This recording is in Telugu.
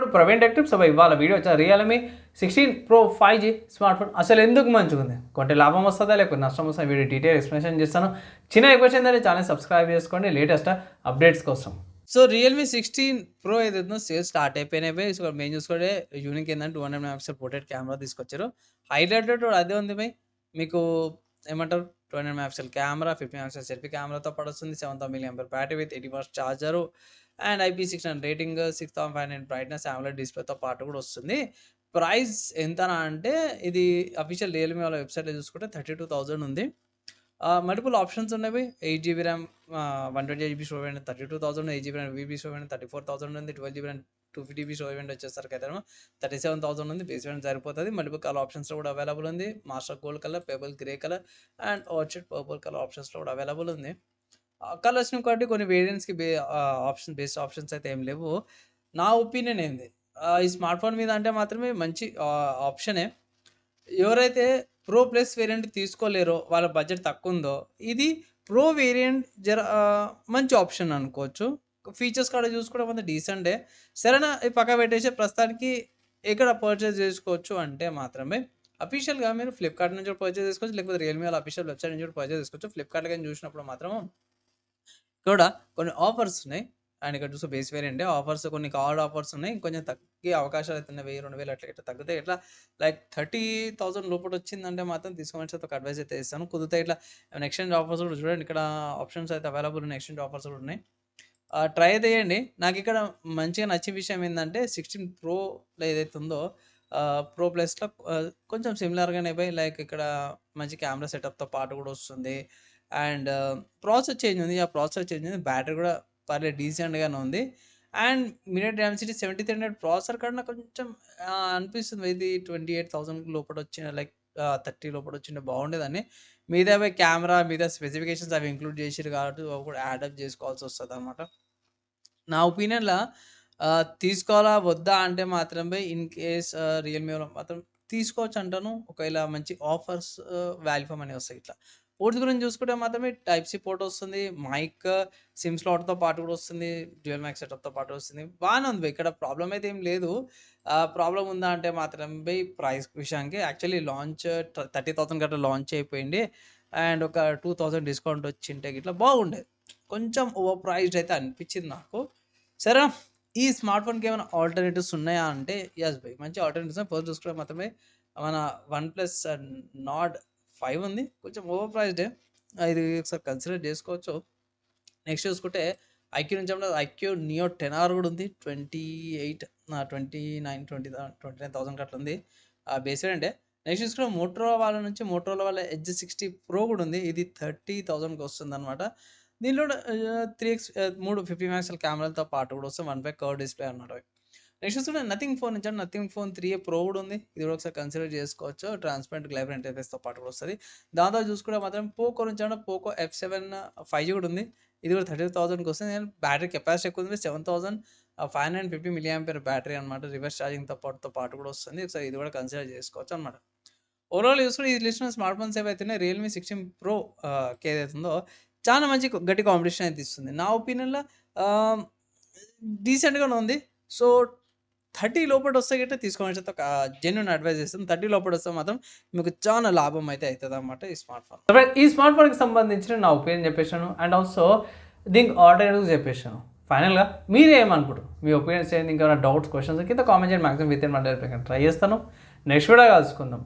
ఇప్పుడు ప్రవీణ్ టెక్ టిప్స్ ఇవాళ వీడియో వచ్చా Realme 16 pro 5G smart phone అసలు ఎందుకు మంచిగా ఉంది, కొంటే లాభం వస్తుందా లేకపోతే నష్టం వస్తుందా, వీడియో డీటెయిల్ ఎక్స్ప్లెనేషన్ చేస్తాను. చిన్న రిక్వెస్ట్ ఏంటంటే ఛానల్ సబ్స్క్రైబ్ చేసుకోండి లేటెస్ట్ అప్డేట్స్ కోసం. సో రియల్మీ 16 ప్రో ఏదైతుందో సేల్స్ స్టార్ట్ అయిపోయినాయి. సో మేము చూసుకుంటే యూనిక్ ఏంటంటే 200 మెగాపిక్సెల్ పోర్ట్రేట్ కెమెరా తీసుకొచ్చారు. హైలైటెడ్ అదే ఉంది భయ్. మీకు ఏమంటారు 200 మెగాపిక్సెల్ కెమెరా, 50 మెగాపిక్సెల్ సెల్ఫీ కెమెరాతో పాటు వస్తుంది. 7000 mAh battery with 80 charger and IP600 rating, 6500 brightness, AMOLED డిస్ప్లేతో పాటు కూడా వస్తుంది. ప్రైస్ ఎంతనా అంటే ఇది అఫీషియల్ రియల్మీ వాళ్ళ వెబ్సైట్లో చూసుకుంటే 32,000 ఉంది. మల్టిపుల్ ఆప్షన్స్ ఉన్నవి. 8GB RAM, 128GB storage variant 32,000, 8GB RAM VB storage variant 34,000 ఉంది, 12GB RAM 250GB storage variant వచ్చేసరికి అయితే 37,000 ఉంది. బేస్ వేరియంట్ సరిపోతుంది. మల్టిపుల్ కలర్ ఆప్షన్స్లో కూడా అవైలబుల్ ఉంది. Master gold colour, payable grey colour and orchid purple colour ఆప్షన్స్లో కూడా అవైలబుల్ ఉంది. కలర్స్ని కాబట్టి కొన్ని వేరియంట్స్కి బేస్డ్ ఆప్షన్స్ అయితే ఏం లేవు. నా ఒపీనియన్ ఏంది, ఈ స్మార్ట్ ఫోన్ మీద అంటే మాత్రమే మంచి ఆప్షనే. ఎవరైతే ప్రో ప్లస్ వేరియంట్ తీసుకోలేరో, వాళ్ళ బడ్జెట్ తక్కువ ఉందో, ఇది ప్రో వేరియంట్ మంచి ఆప్షన్ అనుకోవచ్చు. ఫీచర్స్ కూడా చూసుకుంటే కొంత డీసెంటే. సరేనా, ఈ పక్క పెట్టేసి ప్రస్తుతానికి ఎక్కడ పర్చేస్ చేసుకోవచ్చు అంటే మాత్రమే అఫీషియల్గా మీరు ఫ్లిప్కార్ట్ నుంచి కూడా పర్చేస్ చేసుకోవచ్చు, లేకపోతే రియల్మీ వాళ్ళ అఫీషియల్ వెబ్సైట్ నుంచి కూడా పర్చేస్ చేసుకోవచ్చు. ఫ్లిప్కార్ట్లో కానీ చూసినప్పుడు మాత్రం కూడా కొన్ని ఆఫర్స్ ఉన్నాయి. అండ్ ఇక్కడ చూస్తే బేస్ వేరియంటే ఆఫర్స్, కొన్ని కార్డ్ ఆఫర్స్ ఉన్నాయి. కొంచెం తగ్గే అవకాశాలు అయితే ఉన్నాయి. 1000, 2000 అట్లా ఇట్లా తగ్గితే ఇట్లా లైక్ 30,000 లోపల వచ్చిందంటే మాత్రం తీసుకోమని ఒక అడ్వైస్ అయితే ఇస్తాను. కుదిరితే ఇట్లా ఎక్స్చేంజ్ ఆఫర్స్ కూడా చూడండి. ఇక్కడ ఆప్షన్స్ అయితే అవైలబుల్ ఉన్నాయి, ఎక్స్చేంజ్ ఆఫర్స్ కూడా ఉన్నాయి. ట్రై చేయండి. నాకు ఇక్కడ మంచిగా నచ్చే విషయం ఏంటంటే 16 ప్రోలో ఏదైతే ఉందో ప్రో ప్లస్లో కొంచెం సిమిలర్గానే పోయి, లైక్ ఇక్కడ మంచి కెమెరా సెటప్తో పాటు కూడా వస్తుంది. అండ్ ప్రాసెసర్ చేంజ్ ఉంది. ఆ ప్రాసెసర్ చేంజ్ ఉంది. బ్యాటరీ కూడా పర్లేదు డీసెంట్గానే ఉంది. అండ్ మీడియా డైమెన్సిటీ 7300 ప్రాసెసర్ కన్నా కొంచెం అనిపిస్తుంది ఇది 28,000 లోపల వచ్చిన, లైక్ 30 లోపల వచ్చిన బాగుండేదని. మీద కెమెరా మీద స్పెసిఫికేషన్స్ అవి ఇంక్లూడ్ చేసిరు కాబట్టి అవి కూడా యాడప్ చేసుకోవాల్సి వస్తుంది అనమాట. నా ఒపీనియన్లో తీసుకోవాలా వద్దా అంటే మాత్రమే ఇన్ కేస్ రియల్మీలో మాత్రం తీసుకోవచ్చు అంటాను. ఒకవేళ మంచి ఆఫర్స్ వాల్యూ ఫర్ మనీ వస్తాయి. ఇట్లా పోర్ట్స్ గురించి చూసుకుంటే మాత్రమే టైప్ సి పోర్ట్ వస్తుంది, మైక్ సిమ్ స్లాట్తో పాటు కూడా వస్తుంది, డ్యూయల్ మైక్ సెటప్తో పాటు వస్తుంది. బాగానే ఉంది, ఇక్కడ ప్రాబ్లం అయితే ఏం లేదు. ప్రాబ్లం ఉందా అంటే మాత్రం ప్రైస్ విషయానికి యాక్చువల్లీ లాంచ్ 30,000 గట్రా లాంచ్ అయిపోయింది. అండ్ ఒక 2,000 డిస్కౌంట్ వచ్చింటే ఇట్లా బాగుండేది. కొంచెం ఓవర్ ప్రైస్డ్ అయితే అనిపించింది నాకు. సరే, ఈ స్మార్ట్ ఫోన్కి ఏమైనా ఆల్టర్నేటివ్స్ ఉన్నాయా అంటే ఎస్ బై, మంచి ఆల్టర్నేటివ్స్ ఫస్ట్ చూసుకుంటే మాత్రమే మన OnePlus Nord 5 ఉంది. కొంచెం ఓవర్ ప్రైస్డే, ఇది ఒకసారి కన్సిడర్ చేసుకోవచ్చు. నెక్స్ట్ చూసుకుంటే ఐక్యూ నుంచి అంటే ఐక్యూ నియో 10R కూడా ఉంది. 29,000 అట్లా ఉంది. బేస్ అంటే నెక్స్ట్ చూసుకుంటే మోటరోలా వాళ్ళ నుంచి మోటరోలా వాళ్ళ ఎడ్జ్ 60 ప్రో కూడా ఉంది. ఇది 30,000కి వస్తుంది అనమాట. దీనిలో 3x 50 మెగాపిక్సెల్ కెమెరాలతో పాటు కూడా వస్తుంది. 1.5 కర్వ్ డిస్ప్లే అనమాట. నెక్స్ట్ చూసుకుంటే నథింగ్ ఫోన్ నుంచి నథింగ్ ఫోన్ 3A ప్రో కూడా ఉంది. ఇది కూడా ఒకసారి కన్సిడర్ చేసుకోవచ్చు. ట్రాన్స్పరెంట్ గ్లైబర్ ఇంటర్ఫేస్తో పాటు కూడా వస్తుంది. దాంతో చూసుకుంటే మాత్రం పోకో నుంచి అంటే పోకో F7 5G కూడా ఉంది. ఇది కూడా 32,000కి వస్తుంది. బ్యాటరీ కెపాసిటీ ఎక్కువ ఉంది. 7,550 mAh బ్యాటరీ అనమాట. రివర్స్ ఛార్జింగ్తో పాటు కూడా వస్తుంది. ఒకసారి ఇది కూడా కన్సిడర్ చేసుకోవచ్చు అనమాట. ఓవరాల్ చూసుకుంటే ఈ లిస్ట్ స్మార్ట్ ఫోన్స్ ఏవైతే రియల్మీ 16 ప్రో ఏదైతుందో చాలా మంచి గట్టి కాంపిటీషన్ అయితే ఇస్తుంది. నా ఒపీనియన్లో డీసెంట్గానే ఉంది. సో 30 లోపల వస్తే గట్రా తీసుకోవాలని ఒక జెన్యూన్ అడ్వైస్ ఇస్తుంది. 30 లోపల వస్తే మాత్రం మీకు చాలా లాభం అయితే అవుతుంది అనమాట ఈ స్మార్ట్ ఫోన్. ఈ స్మార్ట్ ఫోన్కి సంబంధించిన నా ఒపీనియన్ చెప్పేసాను. అండ్ ఆల్సో దీనికి ఆల్టర్నేటివ్స్ చెప్పేసాను. ఫైనల్గా మీరు ఏమనుకుంటారు, మీ ఒపీనియన్స్ ఏంటి, ఇంకా డౌట్స్ క్వశ్చన్స్ కింద కామెంట్ చేయండి. Maximum with in 1 day try చేస్తాను. నెక్స్ట్ వీడియో కలుసుకుందాం.